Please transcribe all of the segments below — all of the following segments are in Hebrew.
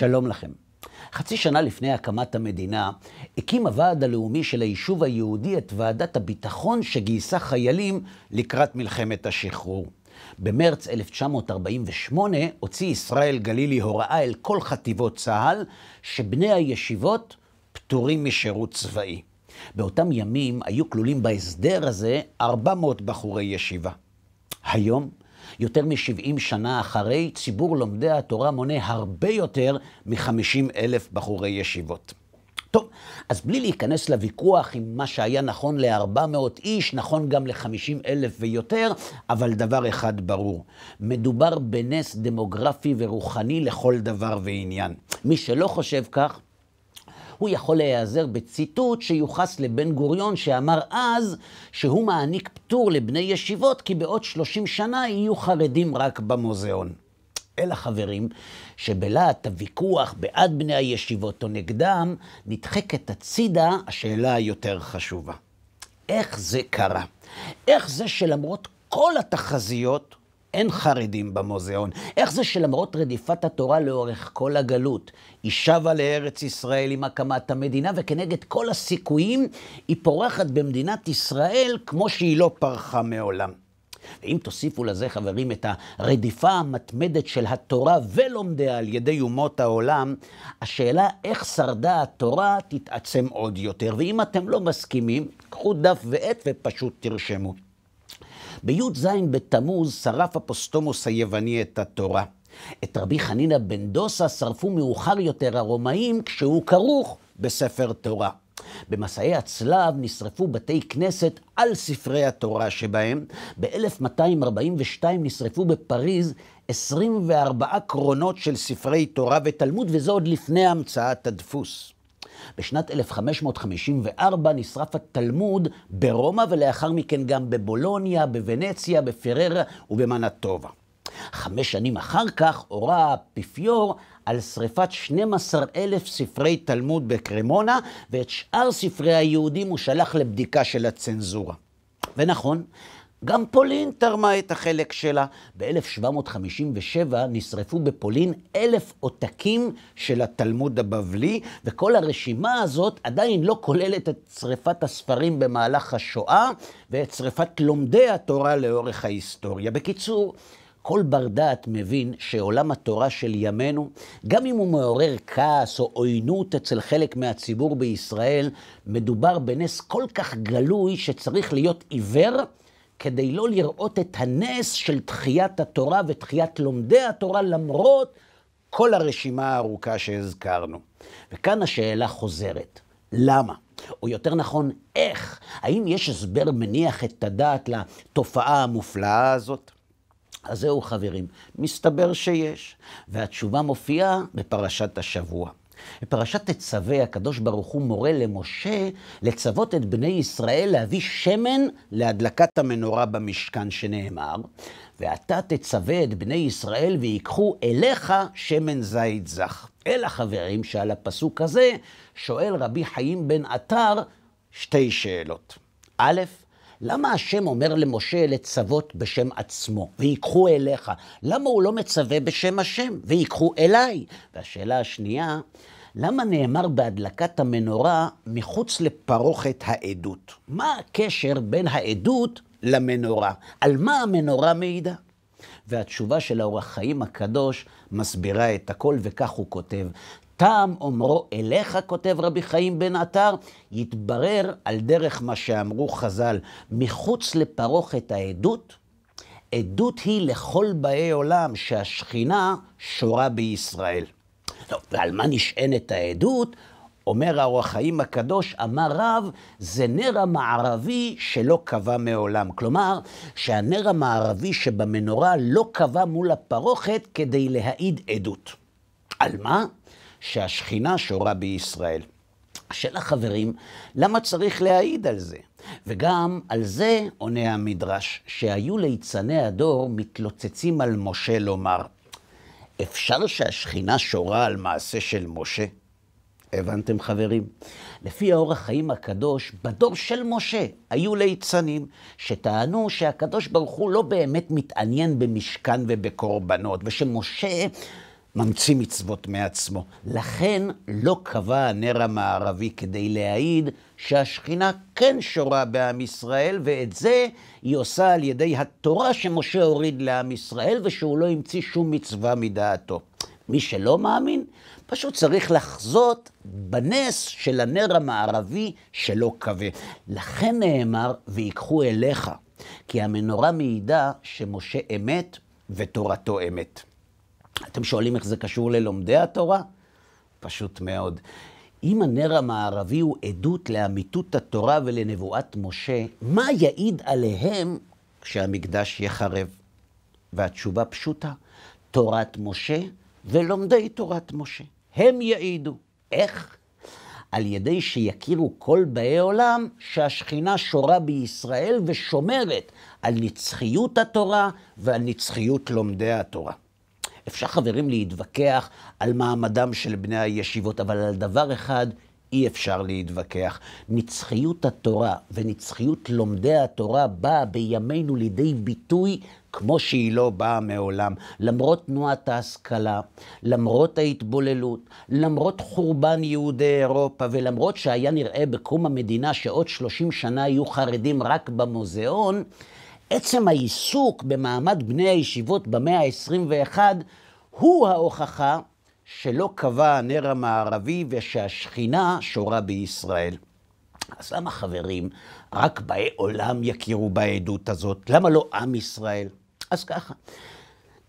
שלום לכם. חצי שנה לפני הקמת המדינה, הקים הוועד הלאומי של היישוב היהודי את ועדת הביטחון שגייסה חיילים לקראת מלחמת השחרור. במרץ 1948 הוציא ישראל גלילי הוראה אל כל חטיבות צה"ל שבני הישיבות פטורים משירות צבאי. באותם ימים היו כלולים בהסדר הזה 400 בחורי ישיבה. היום, יותר מ-70 שנה אחרי, ציבור לומדי התורה מונה הרבה יותר מ-50,000 בחורי ישיבות. טוב, אז בלי להיכנס לוויכוח עם מה שהיה נכון ל-400 איש, נכון גם ל-50,000 ויותר, אבל דבר אחד ברור, מדובר בנס דמוגרפי ורוחני לכל דבר ועניין. מי שלא חושב כך, הוא יכול להיעזר בציטוט שיוחס לבן גוריון שאמר אז שהוא מעניק פטור לבני ישיבות כי בעוד 30 שנה יהיו חרדים רק במוזיאון. אלא חברים שבלהט הוויכוח בעד בני הישיבות או נגדם נדחקת הצידה השאלה היותר חשובה. איך זה קרה? איך זה שלמרות כל התחזיות אין חרדים במוזיאון? איך זה שלמרות רדיפת התורה לאורך כל הגלות, היא שבה לארץ ישראל עם הקמת המדינה, וכנגד כל הסיכויים היא פורחת במדינת ישראל כמו שהיא לא פרחה מעולם? ואם תוסיפו לזה חברים את הרדיפה המתמדת של התורה ולומדיה על ידי אומות העולם, השאלה איך שרדה התורה תתעצם עוד יותר. ואם אתם לא מסכימים, קחו דף ועט ופשוט תרשמו. בי"ז בתמוז שרף אפוסטומוס היווני את התורה. את רבי חנינא בן דוסה שרפו מאוחר יותר הרומאים כשהוא כרוך בספר תורה. במסעי הצלב נשרפו בתי כנסת על ספרי התורה שבהם. ב-1242 נשרפו בפריז 24 קרונות של ספרי תורה ותלמוד, וזה עוד לפני המצאת הדפוס. בשנת 1554 נשרף התלמוד ברומא ולאחר מכן גם בבולוניה, בוונציה, בפררה ובמנטובה. 5 שנים אחר כך הורה האפיפיור על שריפת 12,000 ספרי תלמוד בקרמונה, ואת שאר ספרי היהודים הוא שלח לבדיקה של הצנזורה. ונכון, גם פולין תרמה את החלק שלה. ב-1757 נשרפו בפולין 1,000 עותקים של התלמוד הבבלי, וכל הרשימה הזאת עדיין לא כוללת את שריפת הספרים במהלך השואה, ואת שריפת לומדי התורה לאורך ההיסטוריה. בקיצור, כל בר דעת מבין שעולם התורה של ימינו, גם אם הוא מעורר כעס או עוינות אצל חלק מהציבור בישראל, מדובר בנס כל כך גלוי שצריך להיות עיוור כדי לא לראות את הנס של תחיית התורה ותחיית לומדי התורה למרות כל הרשימה הארוכה שהזכרנו. וכאן השאלה חוזרת. למה? או יותר נכון, איך? האם יש הסבר מניח את הדעת לתופעה המופלאה הזאת? אז זהו חברים, מסתבר שיש, והתשובה מופיעה בפרשת השבוע. בפרשת תצווה הקדוש ברוך הוא מורה למשה לצוות את בני ישראל להביא שמן להדלקת המנורה במשכן שנאמר, ואתה תצווה את בני ישראל ויקחו אליך שמן זית זך. אלא חברים שעל הפסוק הזה שואל רבי חיים בן עטר 2 שאלות. א', למה השם אומר למשה לצוות בשם עצמו, ויקחו אליך? למה הוא לא מצווה בשם השם, ויקחו אליי? והשאלה השנייה, למה נאמר בהדלקת המנורה מחוץ לפרוכת העדות? מה הקשר בין העדות למנורה? על מה המנורה מעידה? והתשובה של האור החיים הקדוש מסבירה את הכל, וכך הוא כותב. טעם אומרו אליך, כותב רבי חיים בן עטר, יתברר על דרך מה שאמרו חז"ל, מחוץ לפרוכת העדות, עדות היא לכל באי עולם שהשכינה שורה בישראל. טוב, ועל מה נשענת העדות? אומר האור החיים הקדוש, אמר רב, זה נר המערבי שלא קבע מעולם. כלומר, שהנר המערבי שבמנורה לא קבע מול הפרוכת כדי להעיד עדות. על מה? שהשכינה שורה בישראל. השאלה חברים, למה צריך להעיד על זה? וגם על זה עונה המדרש, שהיו ליצני הדור מתלוצצים על משה לומר, אפשר שהשכינה שורה על מעשה של משה? הבנתם חברים? לפי האור החיים הקדוש, בדור של משה היו ליצנים שטענו שהקדוש ברוך הוא לא באמת מתעניין במשכן ובקורבנות, ושמשה ממציא מצוות מעצמו. לכן לא קבע הנר המערבי כדי להעיד שהשכינה כן שורה בעם ישראל, ואת זה היא עושה על ידי התורה שמשה הוריד לעם ישראל, ושהוא לא המציא שום מצווה מדעתו. מי שלא מאמין, פשוט צריך לחזות בנס של הנר המערבי שלא קבע. לכן נאמר, ויקחו אליך, כי המנורה מעידה שמשה אמת ותורתו אמת. אתם שואלים איך זה קשור ללומדי התורה? פשוט מאוד. אם הנר המערבי הוא עדות לאמיתות התורה ולנבואת משה, מה יעיד עליהם כשהמקדש יחרב? והתשובה פשוטה, תורת משה ולומדי תורת משה. הם יעידו. איך? על ידי שיכירו כל באי עולם שהשכינה שורה בישראל ושומרת על נצחיות התורה ועל נצחיות לומדי התורה. אפשר חברים להתווכח על מעמדם של בני הישיבות, אבל על דבר אחד אי אפשר להתווכח. נצחיות התורה ונצחיות לומדי התורה באה בימינו לידי ביטוי כמו שהיא לא באה מעולם. למרות תנועת ההשכלה, למרות ההתבוללות, למרות חורבן יהודי אירופה, ולמרות שהיה נראה בקום המדינה שעוד 30 שנה יהיו חרדים רק במוזיאון, עצם העיסוק במעמד בני הישיבות במאה ה-21 הוא ההוכחה שלא קבע הנר המערבי ושהשכינה שורה בישראל. אז למה חברים, רק באי עולם יכירו בעדות הזאת? למה לא עם ישראל? אז ככה,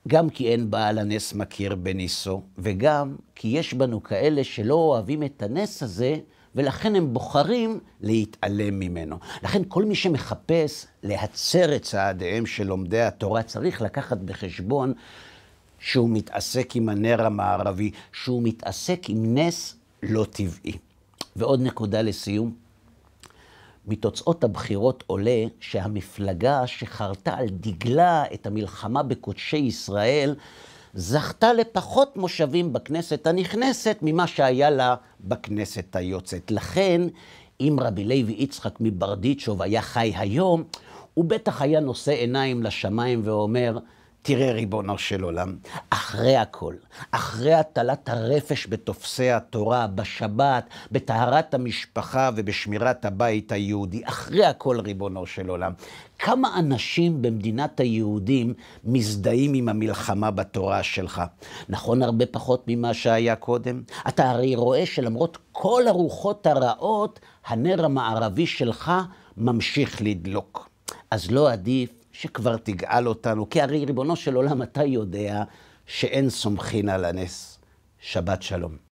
גם כי אין בעל הנס מכיר בניסו, וגם כי יש בנו כאלה שלא אוהבים את הנס הזה, ולכן הם בוחרים להתעלם ממנו. לכן כל מי שמחפש להצר את צעדיהם של לומדי התורה, צריך לקחת בחשבון שהוא מתעסק עם הנר המערבי, שהוא מתעסק עם נס לא טבעי. ועוד נקודה לסיום. מתוצאות הבחירות עולה שהמפלגה שחרתה על דגלה את המלחמה בקודשי ישראל, זכתה לפחות מושבים בכנסת הנכנסת ממה שהיה לה בכנסת היוצאת. לכן, אם רבי לוי יצחק מברדיצ'וב היה חי היום, הוא בטח היה נושא עיניים לשמיים ואומר, תראה ריבונו של עולם, אחרי הכל, אחרי הטלת הרפש בתופסי התורה, בשבת, בטהרת המשפחה ובשמירת הבית היהודי, אחרי הכל ריבונו של עולם, כמה אנשים במדינת היהודים מזדהים עם המלחמה בתורה שלך? נכון, הרבה פחות ממה שהיה קודם. אתה הרי רואה שלמרות כל הרוחות הרעות, הנר המערבי שלך ממשיך לדלוק. אז לא עדיף שכבר תגאל אותנו, כי הרי ריבונו של עולם אתה יודע שאין סומכין על הנס. שבת שלום.